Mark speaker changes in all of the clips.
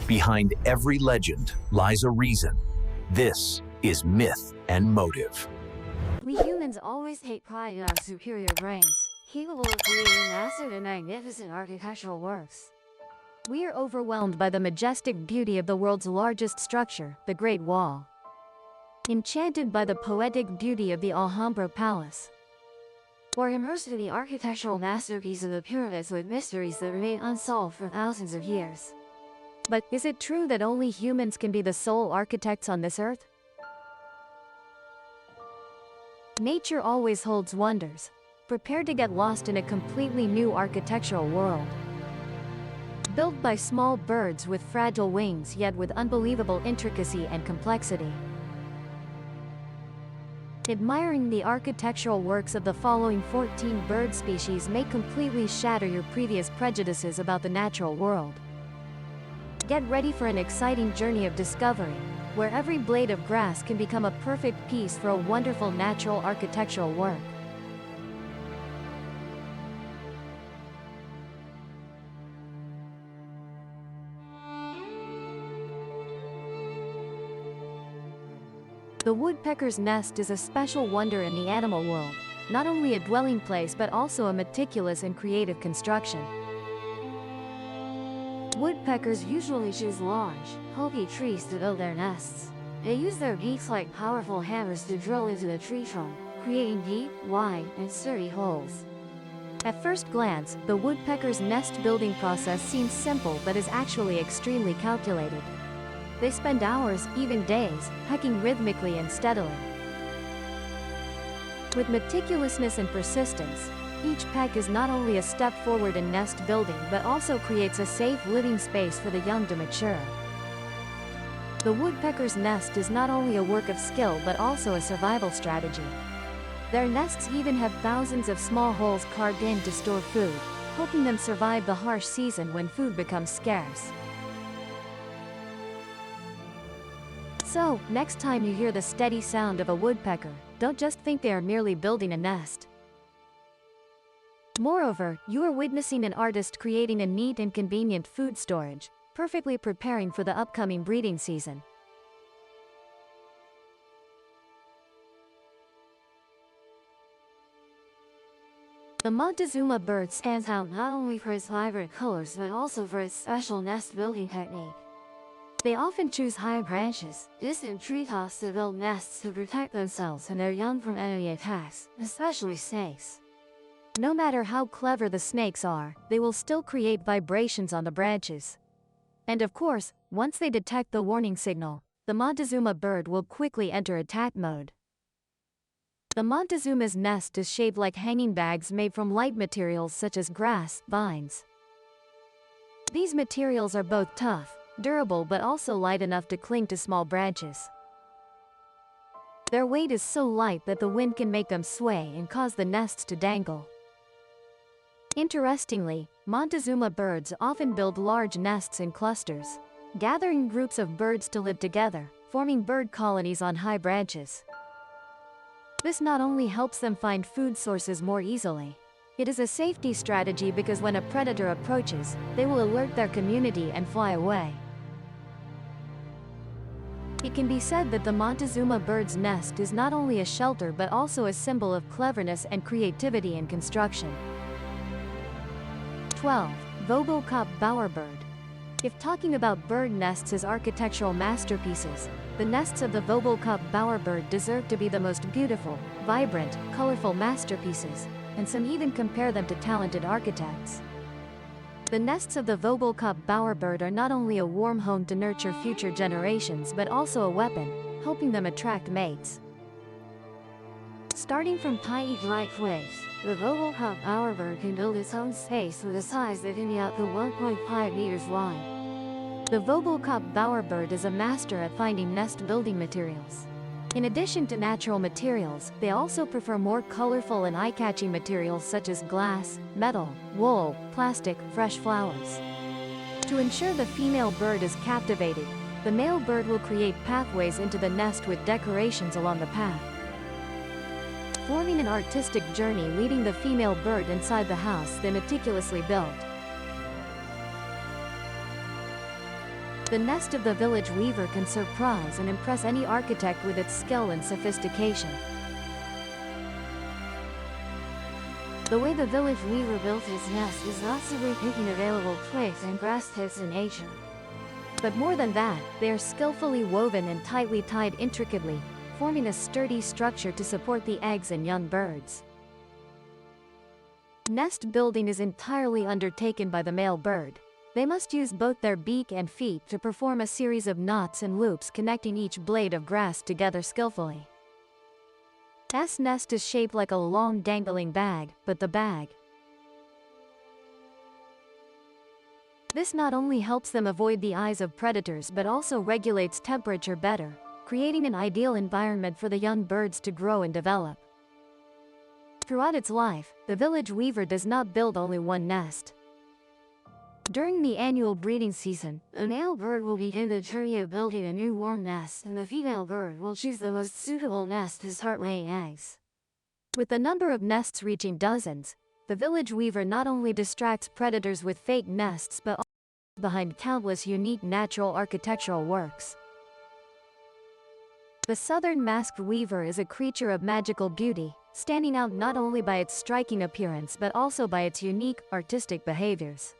Speaker 1: Behind every legend lies a reason. This is Myth and Motive.
Speaker 2: We humans always take pride in our superior brains, capable of creating massive and magnificent architectural works. We are overwhelmed by the majestic beauty of the world's largest structure, the Great Wall. Enchanted by the poetic beauty of the Alhambra Palace. Or immersed in the architectural masterpiece of the pyramids with mysteries that remain unsolved for thousands of years. But is it true that only humans can be the sole architects on this earth? Nature always holds wonders. Prepare to get lost in a completely new architectural world. Built by small birds with fragile wings yet with unbelievable intricacy and complexity. Admiring the architectural works of the following 14 bird species may completely shatter your previous prejudices about the natural world. Get ready for an exciting journey of discovery, where every blade of grass can become a perfect piece for a wonderful natural architectural work. The woodpecker's nest is a special wonder in the animal world, not only a dwelling place but also a meticulous and creative construction. Woodpeckers usually choose large, bulky trees to build their nests. They use their beaks like powerful hammers to drill into the tree trunk, creating deep, wide, and sturdy holes. At first glance, the woodpecker's nest building process seems simple but is actually extremely calculated. They spend hours, even days, pecking rhythmically and steadily. With meticulousness and persistence, each peck is not only a step forward in nest building but also creates a safe living space for the young to mature. The woodpecker's nest is not only a work of skill but also a survival strategy. Their nests even have thousands of small holes carved in to store food, helping them survive the harsh season when food becomes scarce. So, next time you hear the steady sound of a woodpecker, don't just think they are merely building a nest. Moreover, you are witnessing an artist creating a neat and convenient food storage, perfectly preparing for the upcoming breeding season. The Montezuma bird stands out not only for its vibrant colors but also for its special nest building technique. They often choose high branches, distant treetops to build nests to protect themselves and their young from enemy attacks, especially snakes. No matter how clever the snakes are, they will still create vibrations on the branches. And of course, once they detect the warning signal, the Montezuma bird will quickly enter attack mode. The Montezuma's nest is shaped like hanging bags made from light materials such as grass, vines. These materials are both tough, durable but also light enough to cling to small branches. Their weight is so light that the wind can make them sway and cause the nests to dangle. Interestingly, Montezuma birds often build large nests in clusters, gathering groups of birds to live together, forming bird colonies on high branches. This not only helps them find food sources more easily, it is a safety strategy because when a predator approaches, they will alert their community and fly away. It can be said that the Montezuma bird's nest is not only a shelter but also a symbol of cleverness and creativity in construction. 12. Vogelkop bowerbird. If talking about bird nests as architectural masterpieces, the nests of the Vogelkop bowerbird deserve to be the most beautiful, vibrant, colorful masterpieces, and some even compare them to talented architects. The nests of the Vogelkop bowerbird are not only a warm home to nurture future generations but also a weapon, helping them attract mates. Starting from tiny dry twigs, the Vogelkop bowerbird can build its own space with a size that can be up to 1.5 meters wide. The Vogelkop bowerbird is a master at finding nest building materials. In addition to natural materials, they also prefer more colorful and eye-catching materials such as glass, metal, wool, plastic, fresh flowers. To ensure the female bird is captivated, the male bird will create pathways into the nest with decorations along the path, forming an artistic journey leading the female bird inside the house they meticulously built. The nest of the village weaver can surprise and impress any architect with its skill and sophistication. The way the village weaver built his nest is not simply picking available twigs and grass tips in nature. But more than that, they are skillfully woven and tightly tied intricately, forming a sturdy structure to support the eggs and young birds. Nest building is entirely undertaken by the male bird. They must use both their beak and feet to perform a series of knots and loops connecting each blade of grass together skillfully. This nest is shaped like a long dangling bag, but the bag. This not only helps them avoid the eyes of predators but also regulates temperature better, creating an ideal environment for the young birds to grow and develop. Throughout its life, the village weaver does not build only one nest. During the annual breeding season, a male bird will begin the journey of building a new warm nest, and the female bird will choose the most suitable nest to start laying eggs. With the number of nests reaching dozens, the village weaver not only distracts predators with fake nests but also behind countless unique natural architectural works. The southern masked weaver is a creature of magical beauty, standing out not only by its striking appearance but also by its unique artistic behaviors.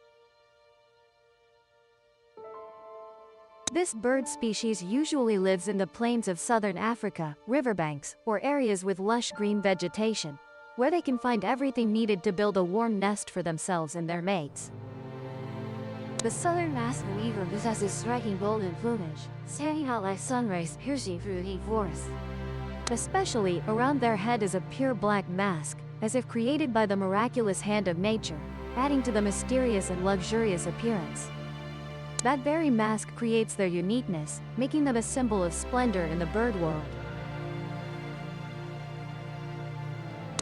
Speaker 2: This bird species usually lives in the plains of southern Africa, riverbanks, or areas with lush green vegetation, where they can find everything needed to build a warm nest for themselves and their mates. The southern masked weaver possesses striking golden plumage, standing out like sun rays piercing through the deep forest. Especially around their head is a pure black mask, as if created by the miraculous hand of nature, adding to the mysterious and luxurious appearance. That very mask creates their uniqueness, making them a symbol of splendor in the bird world.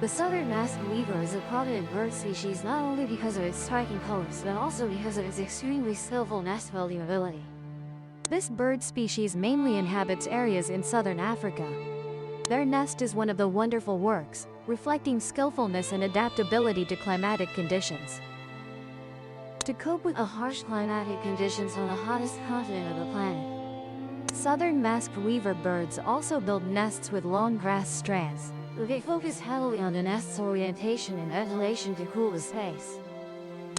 Speaker 2: The southern masked weaver is a prominent bird species not only because of its striking colors but also because of its extremely skillful nest-building ability. This bird species mainly inhabits areas in southern Africa. Their nest is one of the wonderful works, reflecting skillfulness and adaptability to climatic conditions. To cope with the harsh climatic conditions on the hottest continent of the planet, southern masked weaver birds also build nests with long grass strands. They focus heavily on the nest's orientation and ventilation to cool the space.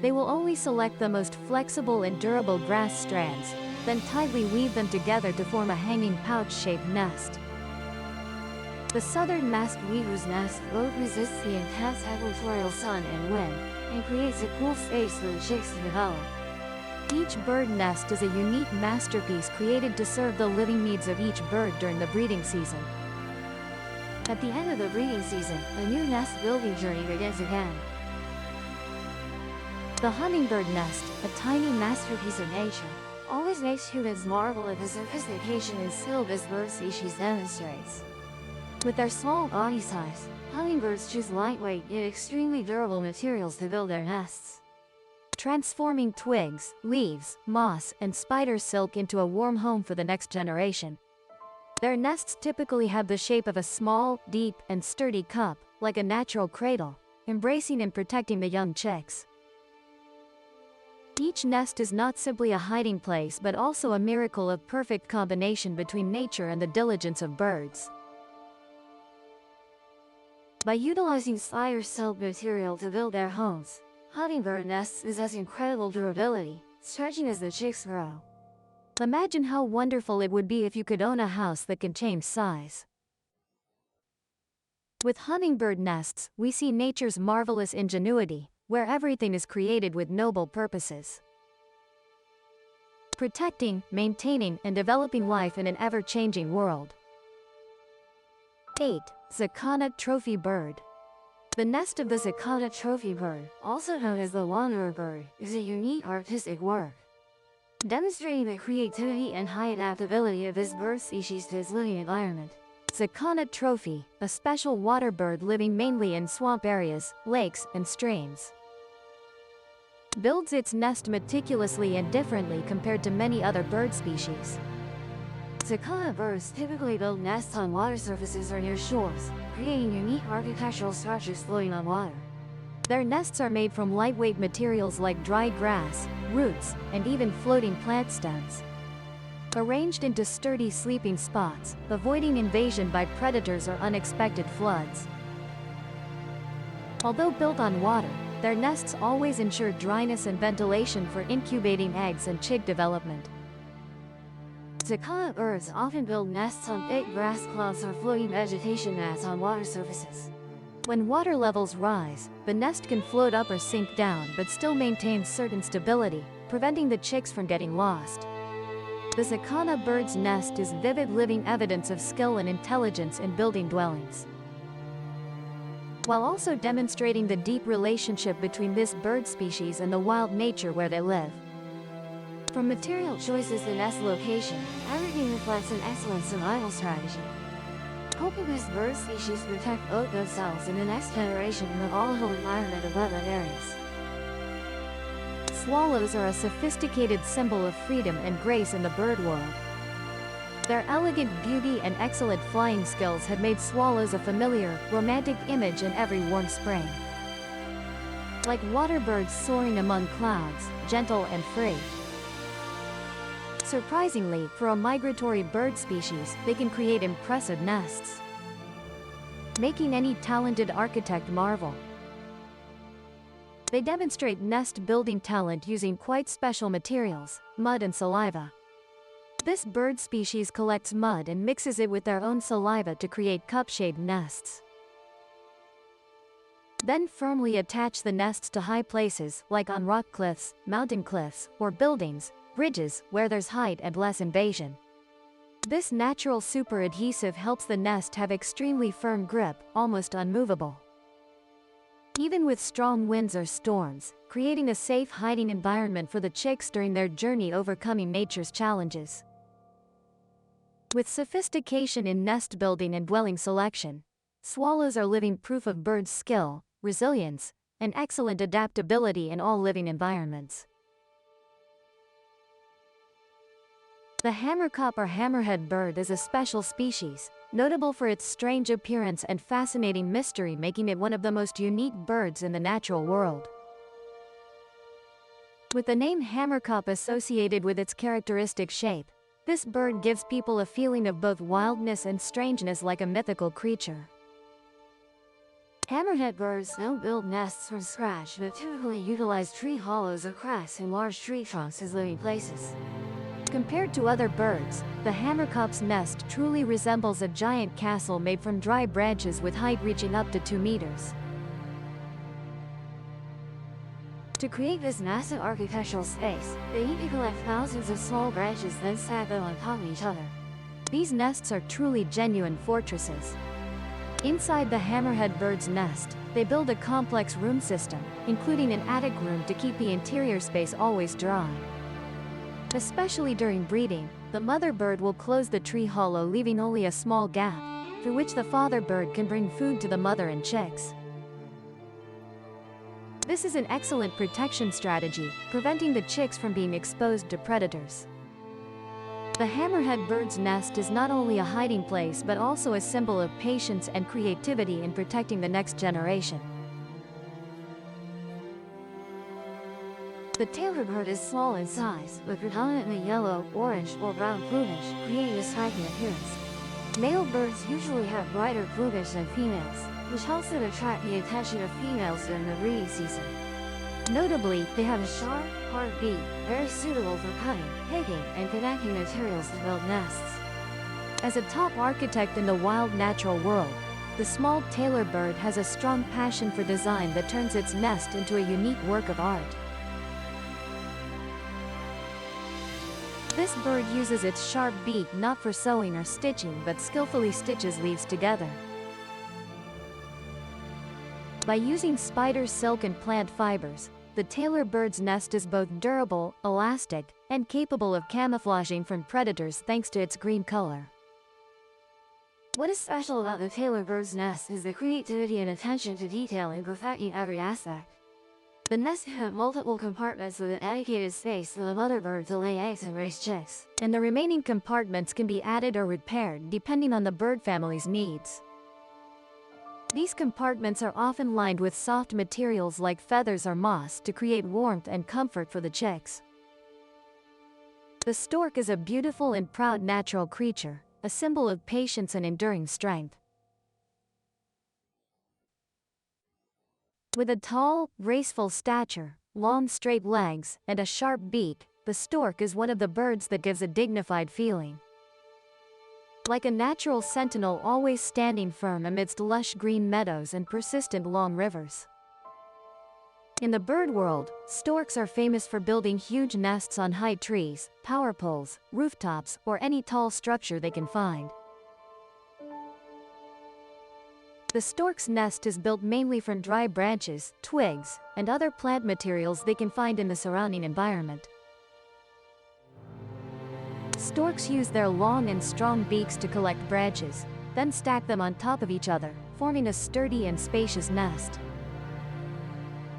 Speaker 2: They will only select the most flexible and durable grass strands, then tightly weave them together to form a hanging pouch-shaped nest. The southern masked weaver's nest both resists the intense equatorial sun and wind, and creates a cool space for the chicks to develop. Each bird nest is a unique masterpiece created to serve the living needs of each bird during the breeding season. At the end of the breeding season, a new nest-building journey begins again. The hummingbird nest, a tiny masterpiece of nature, always makes humans marvel at the sophistication and skill this bird species demonstrates. With their small body size, hummingbirds choose lightweight yet extremely durable materials to build their nests. Transforming twigs, leaves, moss, and spider silk into a warm home for the next generation. Their nests typically have the shape of a small, deep, and sturdy cup, like a natural cradle, embracing and protecting the young chicks. Each nest is not simply a hiding place but also a miracle of perfect combination between nature and the diligence of birds. By utilizing spider silk material to build their homes, hummingbird nests possess incredible durability, stretching as the chicks grow. Imagine how wonderful it would be if you could own a house that can change size. With hummingbird nests, we see nature's marvelous ingenuity, where everything is created with noble purposes. Protecting, maintaining, and developing life in an ever-changing world. 8. Zakana trophy bird. The nest of the Zakana trophy bird, also known as the wanderer bird, is a unique artistic work, demonstrating the creativity and high adaptability of this bird species to its living environment. Zakana trophy, a special water bird living mainly in swamp areas, lakes, and streams, builds its nest meticulously and differently compared to many other bird species. Zakana birds typically build nests on water surfaces or near shores, creating unique architectural structures floating on water. Their nests are made from lightweight materials like dry grass, roots, and even floating plant stems. arranged into sturdy sleeping spots, avoiding invasion by predators or unexpected floods. Although built on water, their nests always ensure dryness and ventilation for incubating eggs and chick development. Cicada birds often build nests on thick grass clods or floating vegetation mats on water surfaces. When water levels rise, the nest can float up or sink down but still maintain certain stability, preventing the chicks from getting lost. The cicada bird's nest is vivid living evidence of skill and intelligence in building dwellings, while also demonstrating the deep relationship between this bird species and the wild nature where they live. From material choices to nest location, everything reflects an excellent survival strategy. Hoping this bird species protect both themselves and the next generation in the volatile environment of wetland areas. Swallows are a sophisticated symbol of freedom and grace in the bird world. Their elegant beauty and excellent flying skills have made swallows a familiar, romantic image in every warm spring. Like water birds soaring among clouds, gentle and free. Surprisingly, for a migratory bird species, they can create impressive nests, making any talented architect marvel. They demonstrate nest-building talent using quite special materials, mud and saliva. This bird species collects mud and mixes it with their own saliva to create cup-shaped nests. Then firmly attach the nests to high places, like on rock cliffs, mountain cliffs, or buildings, bridges, where there's height and less invasion. This natural super-adhesive helps the nest have extremely firm grip, almost unmovable, even with strong winds or storms, creating a safe hiding environment for the chicks during their journey overcoming nature's challenges. With sophistication in nest building and dwelling selection, swallows are living proof of birds' skill, resilience, and excellent adaptability in all living environments. The hammerkop or hammerhead bird is a special species, notable for its strange appearance and fascinating mystery, making it one of the most unique birds in the natural world. With the name hammerkop associated with its characteristic shape, this bird gives people a feeling of both wildness and strangeness, like a mythical creature. Hammerhead birds don't build nests from scratch but typically utilize tree hollows or cracks in large tree trunks as living places. Compared to other birds, the hammerkop's nest truly resembles a giant castle made from dry branches with height reaching up to 2 meters. To create this massive architectural space, they need to collect thousands of small branches then stack them on top of each other. These nests are truly genuine fortresses. Inside the hammerhead bird's nest, they build a complex room system, including an attic room to keep the interior space always dry. Especially during breeding, the mother bird will close the tree hollow, leaving only a small gap, through which the father bird can bring food to the mother and chicks. This is an excellent protection strategy, preventing the chicks from being exposed to predators. The hammerhead bird's nest is not only a hiding place but also a symbol of patience and creativity in protecting the next generation. The tailor bird is small in size, with predominantly yellow, orange, or brown plumage, creating a striking appearance. Male birds usually have brighter plumage than females, which helps them attract the attention of females during the breeding season. Notably, they have a sharp, hard beak, very suitable for cutting, picking, and connecting materials to build nests. As a top architect in the wild natural world, the small tailor bird has a strong passion for design that turns its nest into a unique work of art. This bird uses its sharp beak not for sewing or stitching but skillfully stitches leaves together. By using spider silk and plant fibers, the tailor bird's nest is both durable, elastic, and capable of camouflaging from predators thanks to its green color. What is special about the tailor bird's nest is the creativity and attention to detail in perfecting every aspect. The nest can have multiple compartments with an dedicated space for the mother bird to lay eggs and raise chicks, and the remaining compartments can be added or repaired depending on the bird family's needs. These compartments are often lined with soft materials like feathers or moss to create warmth and comfort for the chicks. The stork is a beautiful and proud natural creature, a symbol of patience and enduring strength. With a tall, graceful stature, long straight legs, and a sharp beak, the stork is one of the birds that gives a dignified feeling. Like a natural sentinel always standing firm amidst lush green meadows and persistent long rivers. In the bird world, storks are famous for building huge nests on high trees, power poles, rooftops, or any tall structure they can find. The stork's nest is built mainly from dry branches, twigs, and other plant materials they can find in the surrounding environment. Storks use their long and strong beaks to collect branches, then stack them on top of each other, forming a sturdy and spacious nest.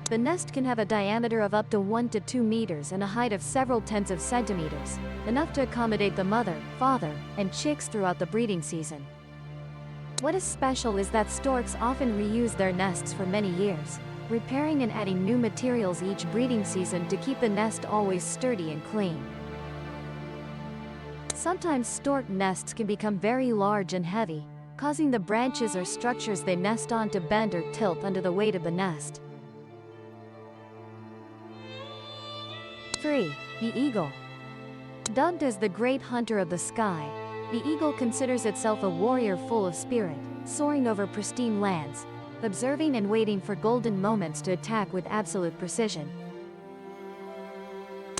Speaker 2: The nest can have a diameter of up to 1 to 2 meters and a height of several tens of centimeters, enough to accommodate the mother, father, and chicks throughout the breeding season. What is special is that storks often reuse their nests for many years, repairing and adding new materials each breeding season to keep the nest always sturdy and clean. Sometimes stork nests can become very large and heavy, causing the branches or structures they nest on to bend or tilt under the weight of the nest. 3. The eagle. Dubbed as the great hunter of the sky, the eagle considers itself a warrior full of spirit, soaring over pristine lands, observing and waiting for golden moments to attack with absolute precision.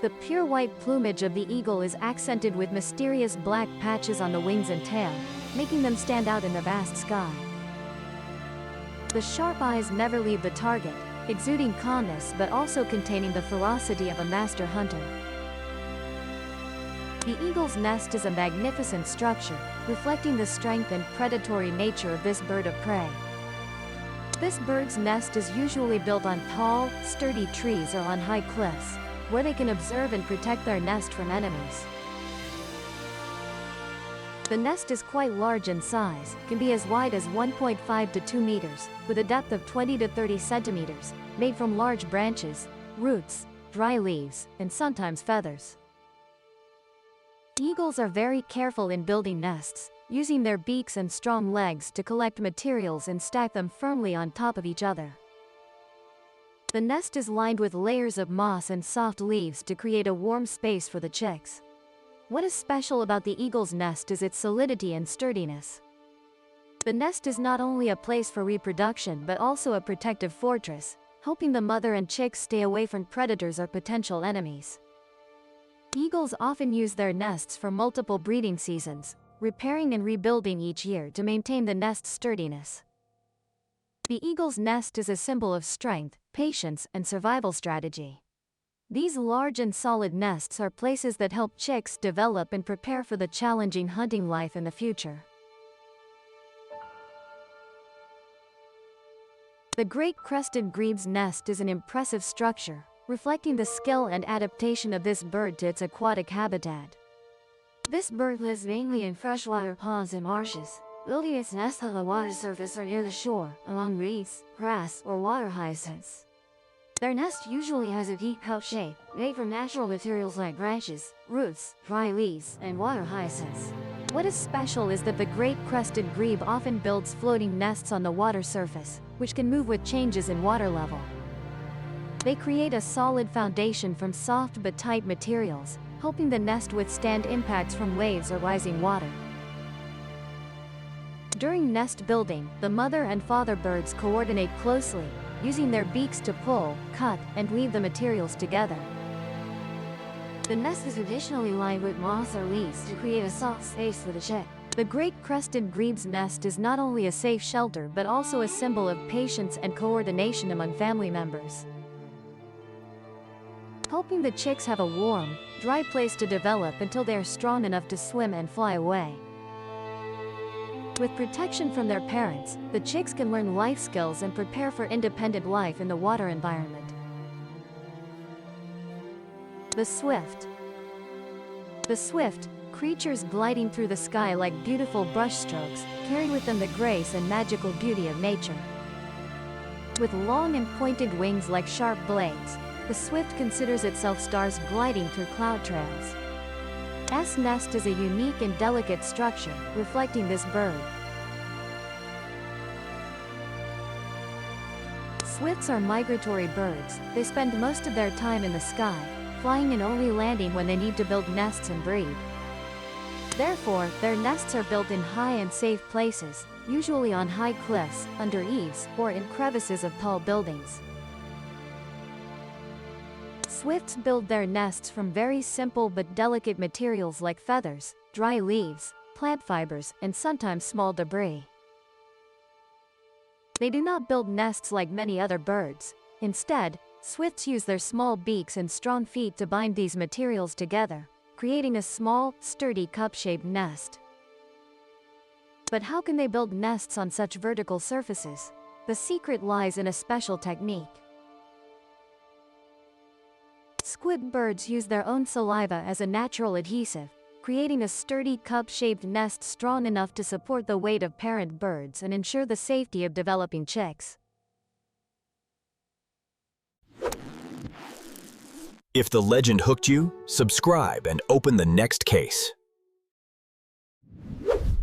Speaker 2: The pure white plumage of the eagle is accented with mysterious black patches on the wings and tail, making them stand out in the vast sky. The sharp eyes never leave the target, exuding calmness but also containing the ferocity of a master hunter. The eagle's nest is a magnificent structure, reflecting the strength and predatory nature of this bird of prey. This bird's nest is usually built on tall, sturdy trees or on high cliffs, where they can observe and protect their nest from enemies. The nest is quite large in size, can be as wide as 1.5 to 2 meters, with a depth of 20 to 30 centimeters, made from large branches, roots, dry leaves, and sometimes feathers. Eagles are very careful in building nests, using their beaks and strong legs to collect materials and stack them firmly on top of each other. The nest is lined with layers of moss and soft leaves to create a warm space for the chicks. What is special about the eagle's nest is its solidity and sturdiness. The nest is not only a place for reproduction but also a protective fortress, helping the mother and chicks stay away from predators or potential enemies. Eagles often use their nests for multiple breeding seasons, repairing and rebuilding each year to maintain the nest's sturdiness. The eagle's nest is a symbol of strength, patience, and survival strategy. These large and solid nests are places that help chicks develop and prepare for the challenging hunting life in the future. The great crested grebe's nest is an impressive structure, reflecting the skill and adaptation of this bird to its aquatic habitat. This bird lives mainly in freshwater ponds and marshes, building its nest on the water surface or near the shore, among reeds, grass, or water hyacinths. Their nest usually has a deep cup shape, made from natural materials like branches, roots, dry leaves, and water hyacinths. What is special is that the great crested grebe often builds floating nests on the water surface, which can move with changes in water level. They create a solid foundation from soft but tight materials, helping the nest withstand impacts from waves or rising water. During nest building, the mother and father birds coordinate closely, using their beaks to pull, cut, and weave the materials together. The nest is additionally lined with moss or leaves to create a soft space for the chick. The great crested grebe's nest is not only a safe shelter but also a symbol of patience and coordination among family members, helping the chicks have a warm, dry place to develop until they are strong enough to swim and fly away. With protection from their parents, the chicks can learn life skills and prepare for independent life in the water environment. The swift. The swift, creatures gliding through the sky like beautiful brushstrokes, carry with them the grace and magical beauty of nature. With long and pointed wings like sharp blades, the swift considers itself stars gliding through cloud trails. S nest is a unique and delicate structure, reflecting this bird. Swifts are migratory birds. They spend most of their time in the sky, flying and only landing when they need to build nests and breed. Therefore, their nests are built in high and safe places, usually on high cliffs, under eaves, or in crevices of tall buildings. Swifts build their nests from very simple but delicate materials like feathers, dry leaves, plant fibers, and sometimes small debris. They do not build nests like many other birds. Instead, swifts use their small beaks and strong feet to bind these materials together, creating a small, sturdy cup-shaped nest. But how can they build nests on such vertical surfaces? The secret lies in a special technique. Squid birds use their own saliva as a natural adhesive, creating a sturdy cup-shaped nest strong enough to support the weight of parent birds and ensure the safety of developing chicks.
Speaker 1: If the legend hooked you, subscribe and open the next case.